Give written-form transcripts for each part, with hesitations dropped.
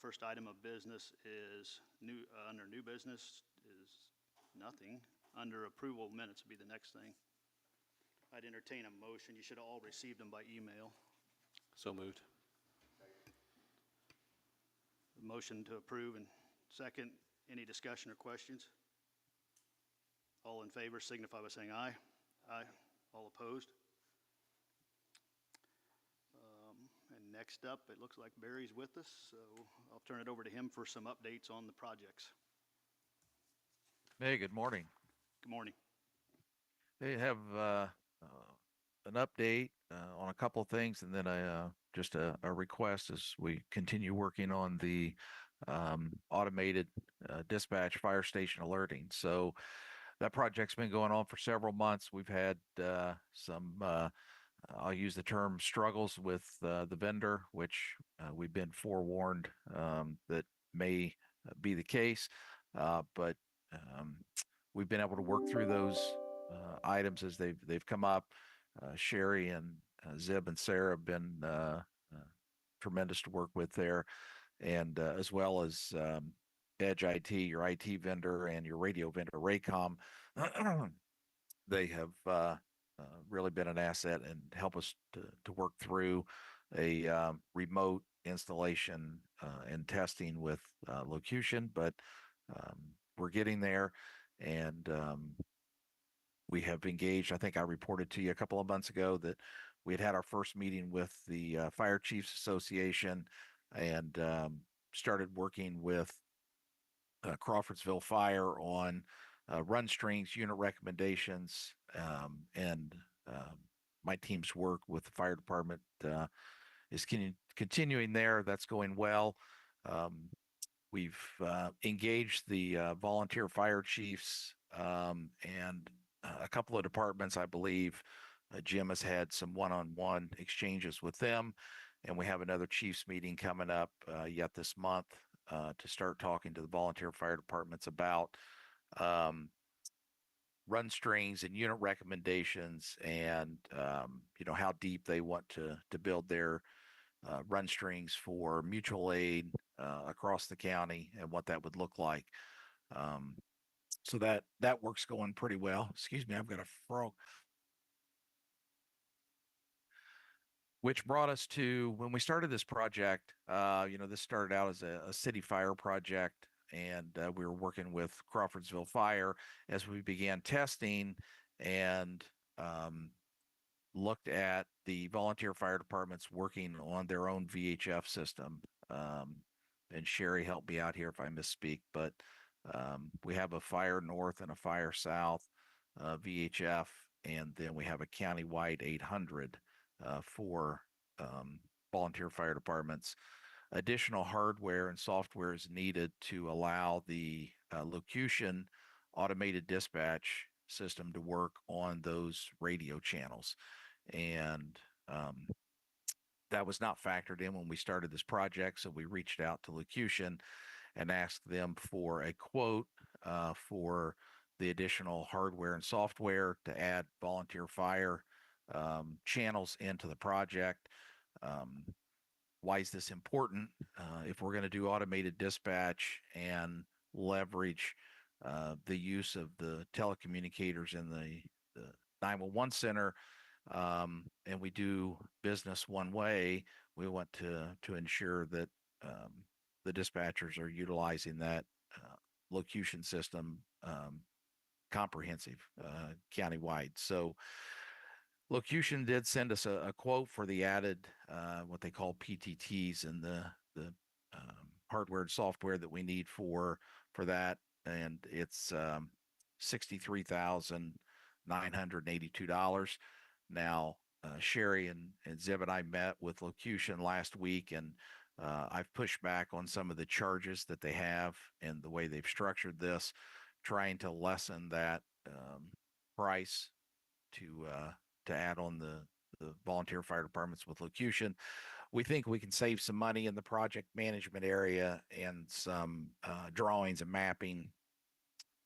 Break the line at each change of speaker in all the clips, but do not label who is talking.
First item of business is under new business is nothing. Under approval of minutes would be the next thing. I'd entertain a motion. You should have all received them by email.
So moved.
Motion to approve and second. Any discussion or questions? All in favor signify by saying aye. Aye. All opposed? And next up, it looks like Barry's with us, so I'll turn it over to him for some updates on the projects.
Hey, good morning.
Good morning.
They have an update on a couple of things, and then just a request as we continue working on the automated dispatch fire station alerting. So that project's been going on for several months. We've had some, I'll use the term struggles with the vendor, which we've been forewarned that may be the case, but we've been able to work through those items as they've come up. Sherri and Zib and Sarah have been tremendous to work with there, and as well as Edge IT, your IT vendor, and your radio vendor, Raycom. They have really been an asset and help us to work through a remote installation and testing with locution, but we're getting there, and we have engaged. I think I reported to you a couple of months ago that we had our first meeting with the Fire Chiefs Association and started working with Crawfordsville Fire on run strings, unit recommendations, and my team's work with the fire department is continuing there. That's going well. We've engaged the volunteer fire chiefs and a couple of departments, I believe. Jim has had some one-on-one exchanges with them, and we have another chiefs meeting coming up yet this month to start talking to the volunteer fire departments about run strings and unit recommendations, and how deep they want to build their run strings for mutual aid across the county and what that would look like. So that work's going pretty well. Excuse me, I've got a frog. Which brought us to when we started this project. This started out as a city fire project, and we were working with Crawfordsville Fire as we began testing and looked at the volunteer fire departments working on their own VHF system. And Sherri helped me out here if I misspeak, but we have a Fire North and a Fire South VHF, and then we have a countywide 800 for volunteer fire departments. Additional hardware and software is needed to allow the locution automated dispatch system to work on those radio channels. And that was not factored in when we started this project. So we reached out to locution and asked them for a quote for the additional hardware and software to add volunteer fire channels into the project. Why is this important? If we're going to do automated dispatch and leverage the use of the telecommunicators in the 911 center, and we do business one way, we want to ensure that the dispatchers are utilizing that locution system comprehensive countywide. So locution did send us a quote for the added what they call PTTs and the hardware and software that we need for that, and it's $63,982. Now Sherri and Zib and I met with locution last week, and I've pushed back on some of the charges that they have and the way they've structured this, trying to lessen that price to add on the volunteer fire departments with locution. We think we can save some money in the project management area and some drawings and mapping.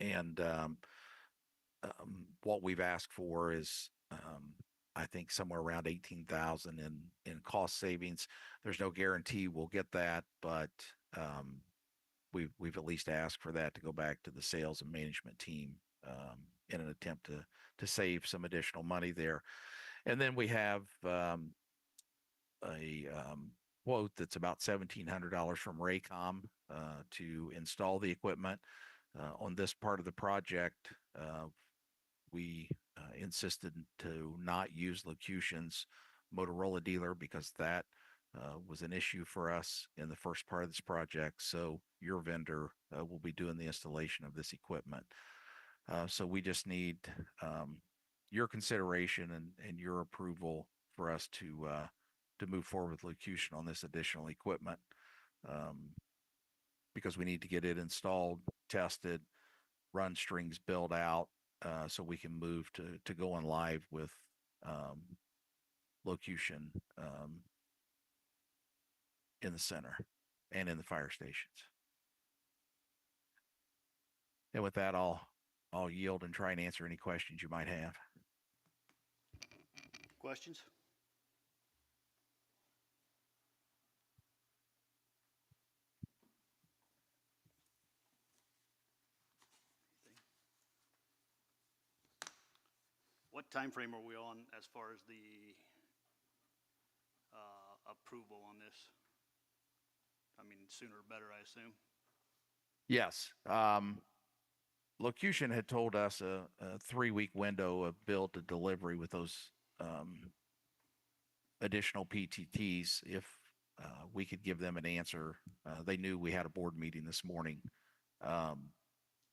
And what we've asked for is, I think, somewhere around $18,000 in cost savings. There's no guarantee we'll get that, but we've at least asked for that to go back to the sales and management team in an attempt to save some additional money there. And then we have a quote that's about $1,700 from Raycom to install the equipment. On this part of the project, we insisted to not use Locution's Motorola dealer because that was an issue for us in the first part of this project. So your vendor will be doing the installation of this equipment. So we just need your consideration and your approval for us to move forward with Locution on this additional equipment, because we need to get it installed, tested, run strings built out, so we can move to going live with Locution in the center and in the fire stations. And with that, I'll yield and try and answer any questions you might have.
Questions? What time frame are we on as far as the approval on this? I mean, sooner better, I assume.
Yes. Locution had told us a 3-week window of build to delivery with those additional PTTs. If we could give them an answer, they knew we had a board meeting this morning,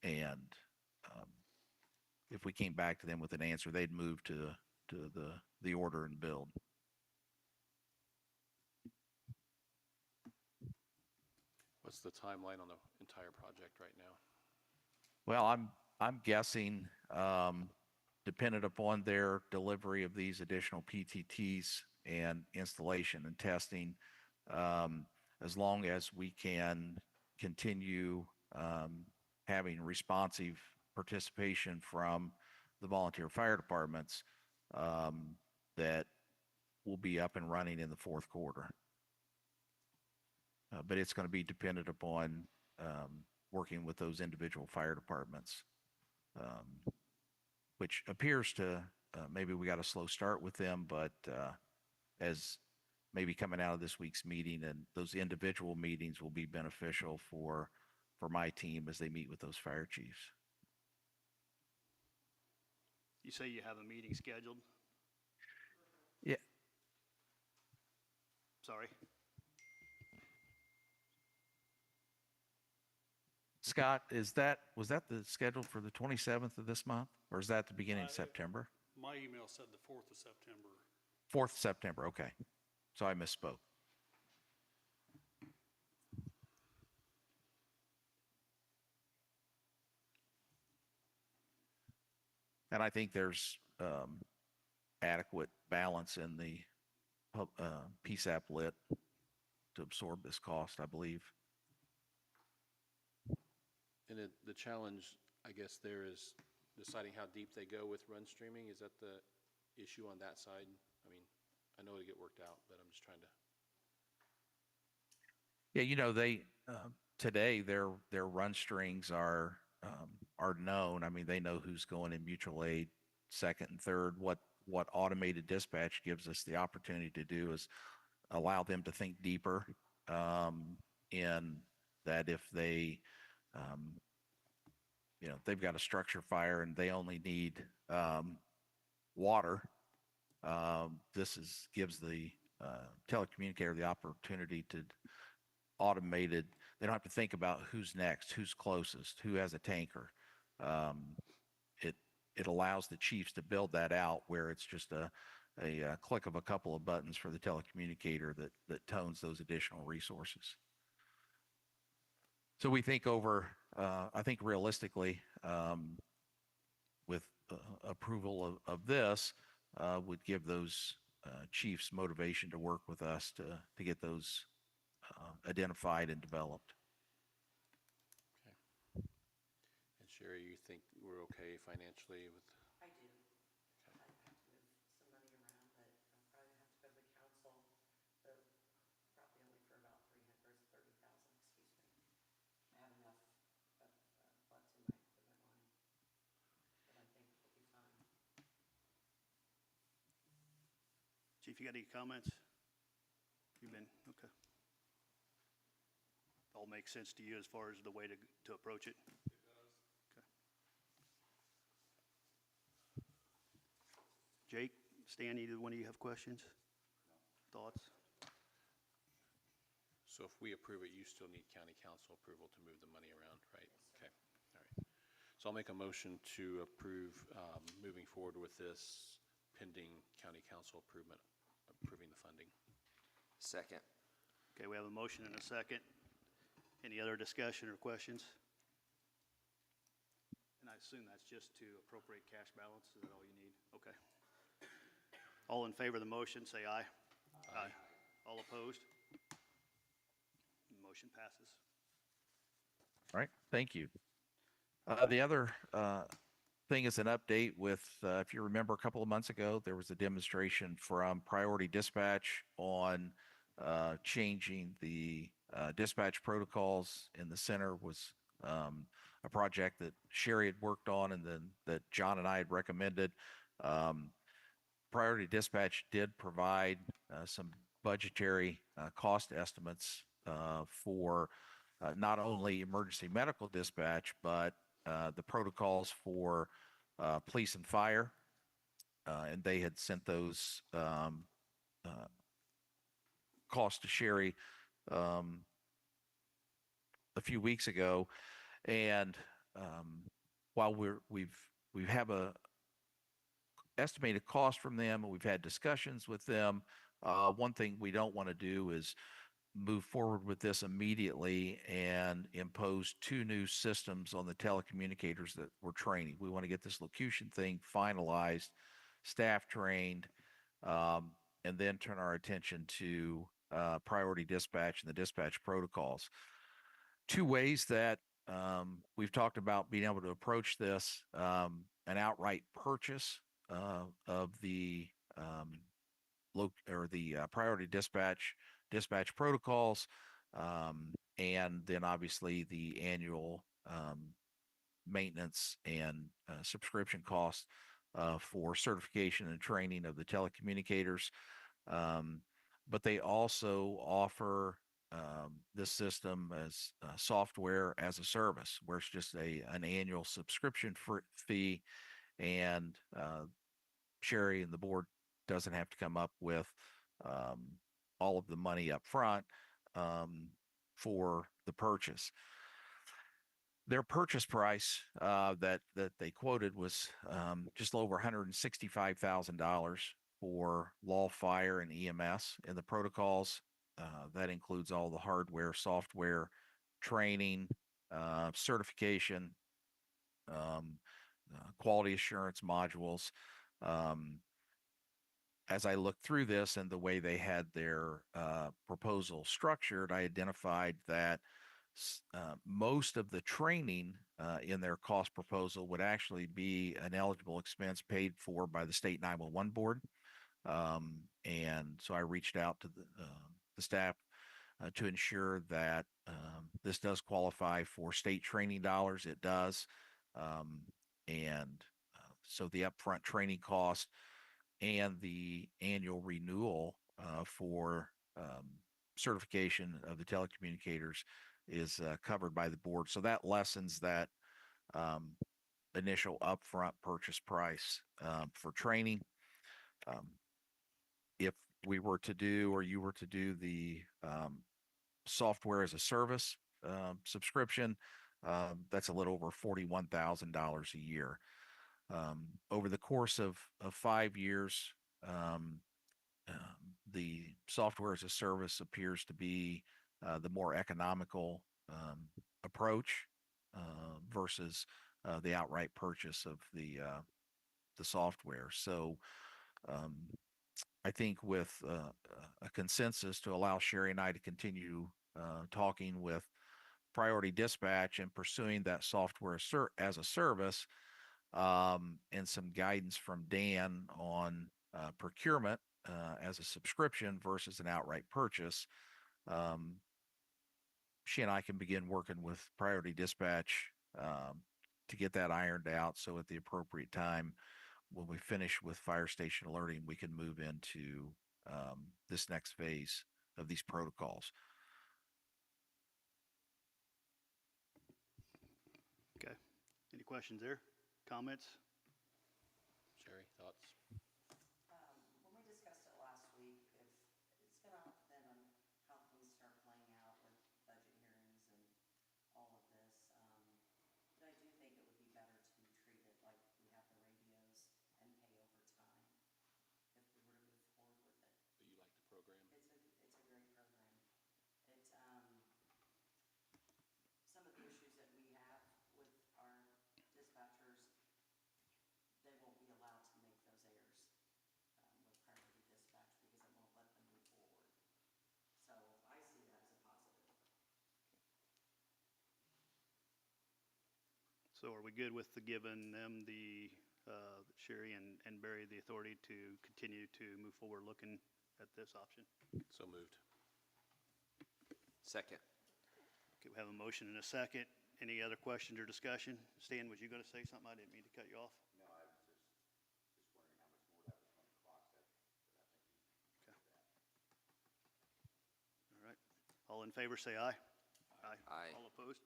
and if we came back to them with an answer, they'd move to the order and build.
What's the timeline on the entire project right now?
Well, I'm guessing, dependent upon their delivery of these additional PTTs and installation and testing, as long as we can continue having responsive participation from the volunteer fire departments, that will be up and running in the fourth quarter. But it's going to be dependent upon working with those individual fire departments, which appears to maybe we got a slow start with them, but as maybe coming out of this week's meeting, and those individual meetings will be beneficial for my team as they meet with those fire chiefs.
You say you have a meeting scheduled?
Yeah.
Sorry.
Scott, was that the schedule for the 27th of this month, or is that the beginning of September?
My email said the 4th of September.
4th September, okay. So I misspoke. And I think there's adequate balance in the PSAP lit to absorb this cost, I believe.
And the challenge, I guess, there is deciding how deep they go with run streaming. Is that the issue on that side? I mean, I know it'll get worked out, but I'm just trying to.
Yeah, you know, they today their run strings are known. I mean, they know who's going in mutual aid, second and third. What automated dispatch gives us the opportunity to do is allow them to think deeper, in that if they they've got a structure fire and they only need water, gives the telecommunicator the opportunity to automated. They don't have to think about who's next, who's closest, who has a tanker. It allows the chiefs to build that out where it's just a click of a couple of buttons for the telecommunicator that tones those additional resources. So we think I think realistically, with approval of this, would give those chiefs motivation to work with us to get those identified and developed.
Okay. And Sherri, you think we're okay financially with?
I do. I'd have to move some money around, but I'll probably have to go to the council, but probably only for about 30,000, excuse me.
Chief, you got any comments? You've been, okay. All makes sense to you as far as the way to approach it? It does. Okay. Jake, Stan, either one of you have questions? Thoughts?
So if we approve it, you still need county council approval to move the money around, right? Okay, all right. So I'll make a motion to approve moving forward with this pending county council approving the funding.
Second.
Okay, we have a motion and a second. Any other discussion or questions? And I assume that's just to appropriate cash balance, is that all you need? Okay. All in favor of the motion, say aye. Aye. All opposed? Motion passes.
All right, thank you. The other thing is an update with, if you remember a couple of months ago, there was a demonstration from Priority Dispatch on changing the dispatch protocols in the center. Was a project that Sherri had worked on and then that John and I had recommended. Priority Dispatch did provide some budgetary cost estimates for not only emergency medical dispatch, but the protocols for police and fire. And they had sent those costs to Sherri a few weeks ago. And while we have a estimated cost from them, and we've had discussions with them, one thing we don't want to do is move forward with this immediately and impose 2 new systems on the telecommunicators that we're training. We want to get this locution thing finalized, staff trained, and then turn our attention to Priority Dispatch and the dispatch protocols. 2 ways that we've talked about being able to approach this: an outright purchase of the Priority dispatch protocols, and then obviously the annual maintenance and subscription costs for certification and training of the telecommunicators. But they also offer this system as software as a service, where it's just an annual subscription fee, and Sherri and the board doesn't have to come up with all of the money up front for the purchase. Their purchase price that they quoted was just over $165,000 for law, fire, and EMS in the protocols. That includes all the hardware, software, training, certification, quality assurance modules. As I looked through this and the way they had their proposal structured, I identified that most of the training in their cost proposal would actually be an eligible expense paid for by the state 911 board. And so I reached out to the staff to ensure that this does qualify for state training dollars. It does. So the upfront training cost and the annual renewal for certification of the telecommunicators is covered by the board. So that lessens that initial upfront purchase price for training. If we were to do, or you were to do, the software as a service subscription, that's a little over $41,000 a year. Over the course of 5 years, the software as a service appears to be the more economical approach versus the outright purchase of the software. So I think with a consensus to allow Sherri and I to continue talking with Priority Dispatch and pursuing that software as a service, and some guidance from Dan on procurement as a subscription versus an outright purchase, she and I can begin working with Priority Dispatch to get that ironed out. So at the appropriate time, when we finish with fire station alerting, we can move into this next phase of these protocols.
Okay. Any questions there? Comments?
Sherri, thoughts?
When we discussed it last week, if it's gonna depend on how things start playing out with budget hearings and all of this. But I do think it would be better to treat it like we have the radios and pay over time if we were to move forward with it.
But you like the program?
It's a great program. It, some of the issues that we have with our dispatchers, they won't be allowed to make those errors with priority dispatch because it won't let them move forward. So I see that as a positive.
So are we good with the giving them Sherri and Barry the authority to continue to move forward looking at this option?
So moved.
Second.
Okay, we have a motion and a second. Any other questions or discussion? Stan, was you going to say something? I didn't mean to cut you off.
No, I was just wondering how much more that was going to cost. But I think
Okay. All right. All in favor, say aye.
Aye.
All opposed?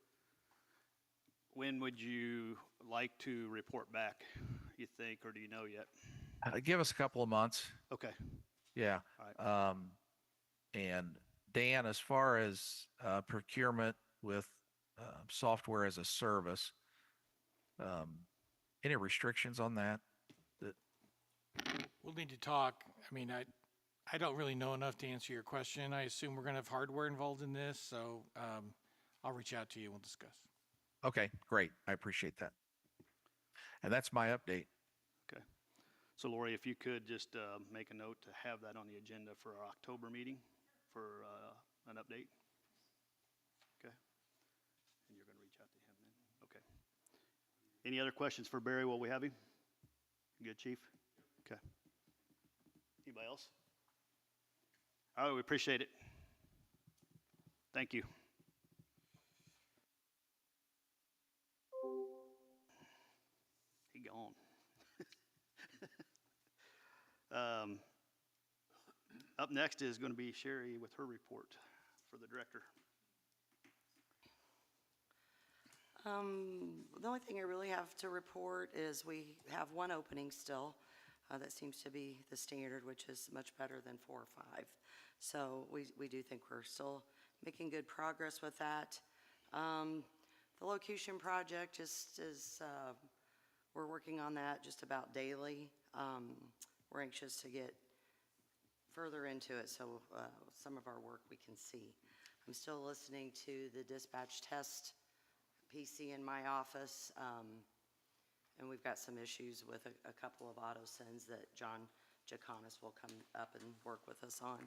When would you like to report back, you think, or do you know yet?
Give us a couple of months.
Okay,
Yeah.
all right.
And Dan, as far as procurement with software as a service, any restrictions on that?
We'll need to talk. I mean, I don't really know enough to answer your question. I assume we're going to have hardware involved in this, so I'll reach out to you and we'll discuss.
Okay, great. I appreciate that. And that's my update.
Okay. So Lori, if you could just make a note to have that on the agenda for our October meeting for an update. Okay. And you're going to reach out to him then? Okay. Any other questions for Barry while we have him? Good, Chief? Okay. Anybody else? All right, we appreciate it. Thank you. He gone. Up next is going to be Sherri with her report for the director.
The only thing I really have to report is we have one opening still. That seems to be the standard, which is much better than 4 or 5. So we do think we're still making good progress with that. The locution project just is, we're working on that just about daily. We're anxious to get further into it so some of our work we can see. I'm still listening to the dispatch test PC in my office, and we've got some issues with a couple of auto sends that John Jaconis will come up and work with us on.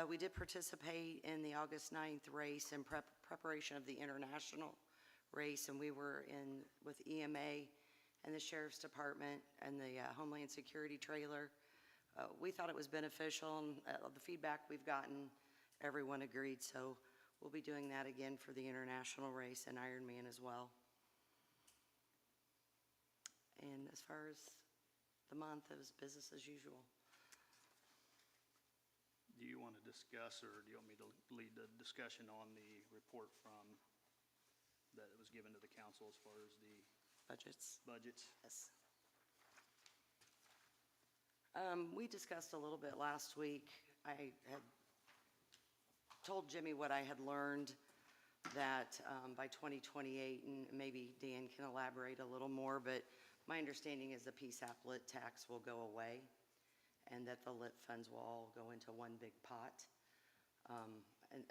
We did participate in the August 9th race in preparation of the international race, and we were in with EMA and the Sheriff's Department and the Homeland Security trailer. We thought it was beneficial, and the feedback we've gotten, everyone agreed, so we'll be doing that again for the international race and Ironman as well. And as far as the month, it was business as usual.
Do you want to discuss, or do you want me to lead the discussion on the report that was given to the council as far as the
Budgets.
budgets?
Yes. We discussed a little bit last week. I had told Jimmy what I had learned, that by 2028, and maybe Dan can elaborate a little more, but my understanding is the PSAP lit tax will go away and that the lit funds will all go into one big pot.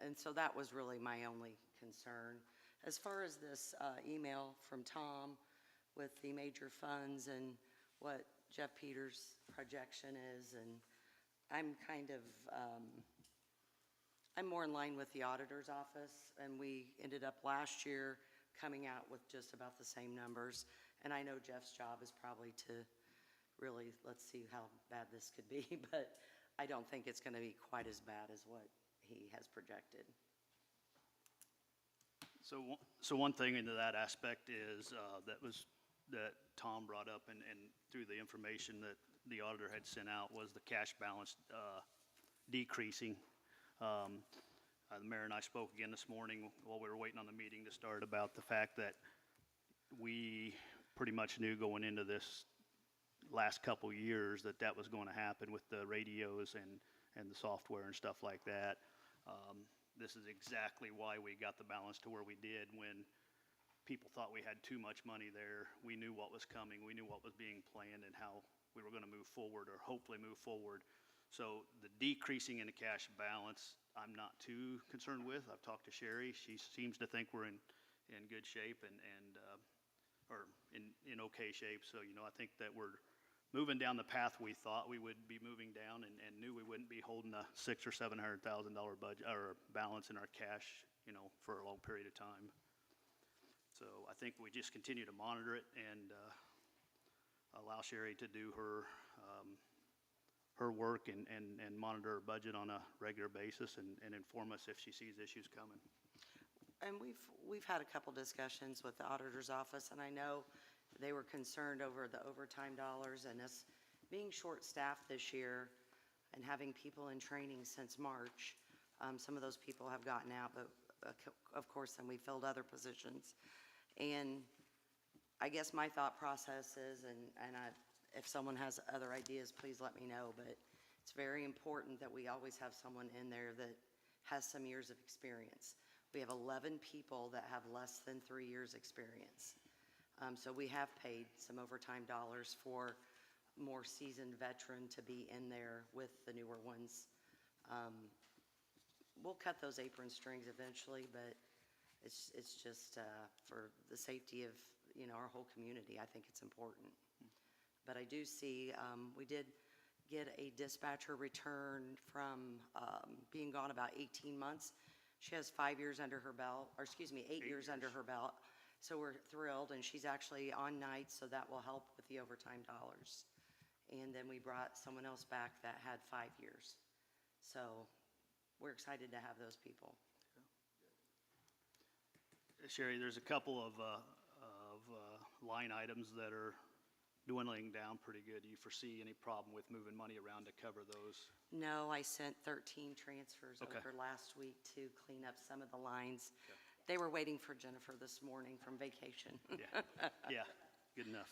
And so that was really my only concern. As far as this email from Tom with the major funds and what Jeff Peters' projection is, and I'm kind of, I'm more in line with the auditor's office, and we ended up last year coming out with just about the same numbers. And I know Jeff's job is probably to really, let's see how bad this could be, but I don't think it's going to be quite as bad as what he has projected.
So one thing into that aspect is that Tom brought up, and through the information that the auditor had sent out was the cash balance decreasing. The mayor and I spoke again this morning while we were waiting on the meeting to start about the fact that we pretty much knew going into this last couple years that that was going to happen with the radios and the software and stuff like that. This is exactly why we got the balance to where we did. When people thought we had too much money there, we knew what was coming, we knew what was being planned and how we were going to move forward, or hopefully move forward. So the decreasing in the cash balance, I'm not too concerned with. I've talked to Sherri. She seems to think we're in good shape or in okay shape. So, you know, I think that we're moving down the path we thought we would be moving down, and knew we wouldn't be holding a $600,000 or $700,000 budget or balance in our cash, you know, for a long period of time. So I think we just continue to monitor it and allow Sherri to do her work and monitor her budget on a regular basis and inform us if she sees issues coming.
And we've had a couple discussions with the auditor's office, and I know they were concerned over the overtime dollars and us being short-staffed this year and having people in training since March. Some of those people have gotten out, but of course, then we filled other positions. And I guess my thought process is, if someone has other ideas, please let me know, but it's very important that we always have someone in there that has some years of experience. We have 11 people that have less than 3 years experience. So we have paid some overtime dollars for more seasoned veteran to be in there with the newer ones. We'll cut those apron strings eventually, but it's just for the safety of, you know, our whole community. I think it's important. But I do see, we did get a dispatcher return from being gone about 18 months. She has 5 years under her belt, or excuse me, 8 years under her belt. So we're thrilled, and she's actually on nights, so that will help with the overtime dollars. And then we brought someone else back that had 5 years. So we're excited to have those people.
Sherri, there's a couple of line items that are dwindling down pretty good. Do you foresee any problem with moving money around to cover those?
No, I sent 13 transfers
Okay.
over last week to clean up some of the lines.
Okay.
They were waiting for Jennifer this morning from vacation.
Yeah, yeah, good enough.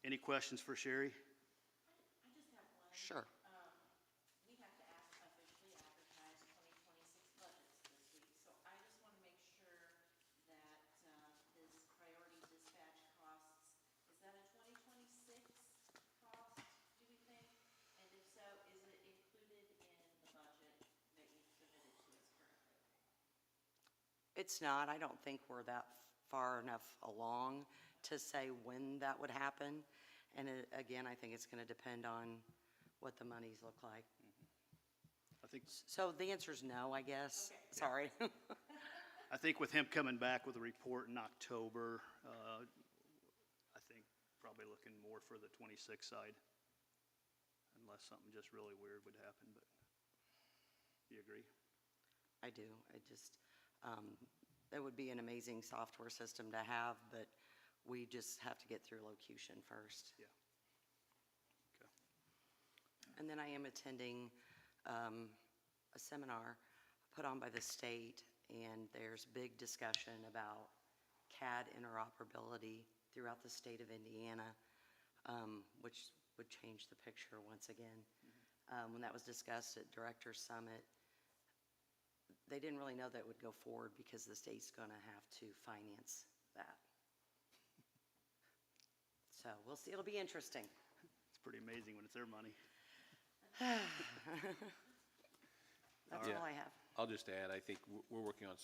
Any questions for Sherri?
I just have one.
Sure.
We have to officially advertise 2026 budgets this week, so I just want to make sure that this priority dispatch costs, is that a 2026 cost, do we think? And if so, is it included in the budget that you've submitted to us currently?
It's not. I don't think we're that far enough along to say when that would happen. And again, I think it's going to depend on what the monies look like.
I think,
So the answer is no, I guess.
Okay.
Sorry.
I think with him coming back with a report in October, I think probably looking more for the 26 side, unless something just really weird would happen, but you agree?
I do. I just, it would be an amazing software system to have, but we just have to get through locution first.
Yeah. Okay.
And then I am attending a seminar put on by the state, and there's big discussion about CAD interoperability throughout the state of Indiana, which would change the picture once again. When that was discussed at Director's Summit, they didn't really know that it would go forward because the state's going to have to finance that. So we'll see. It'll be interesting.
It's pretty amazing when it's their money.
That's
Yeah.
all I have.
I'll just add, I think we're working on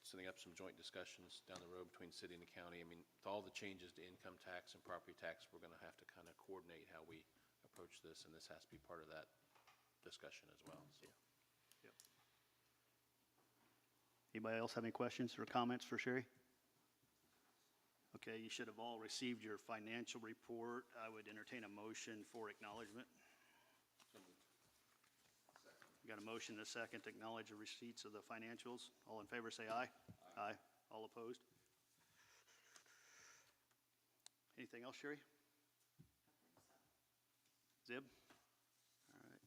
setting up some joint discussions down the road between city and the county. I mean, with all the changes to income tax and property tax, we're going to have to kind of coordinate how we approach this, and this has to be part of that discussion as well, so.
Yep. Anybody else have any questions or comments for Sherri? Okay, you should have all received your financial report. I would entertain a motion for acknowledgement. Got a motion and a second to acknowledge the receipts of the financials. All in favor, say aye. Aye. All opposed? Anything else, Sherri? Zib? All right.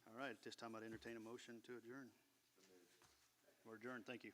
All right, at this time I'd entertain a motion to adjourn. We're adjourned, thank you.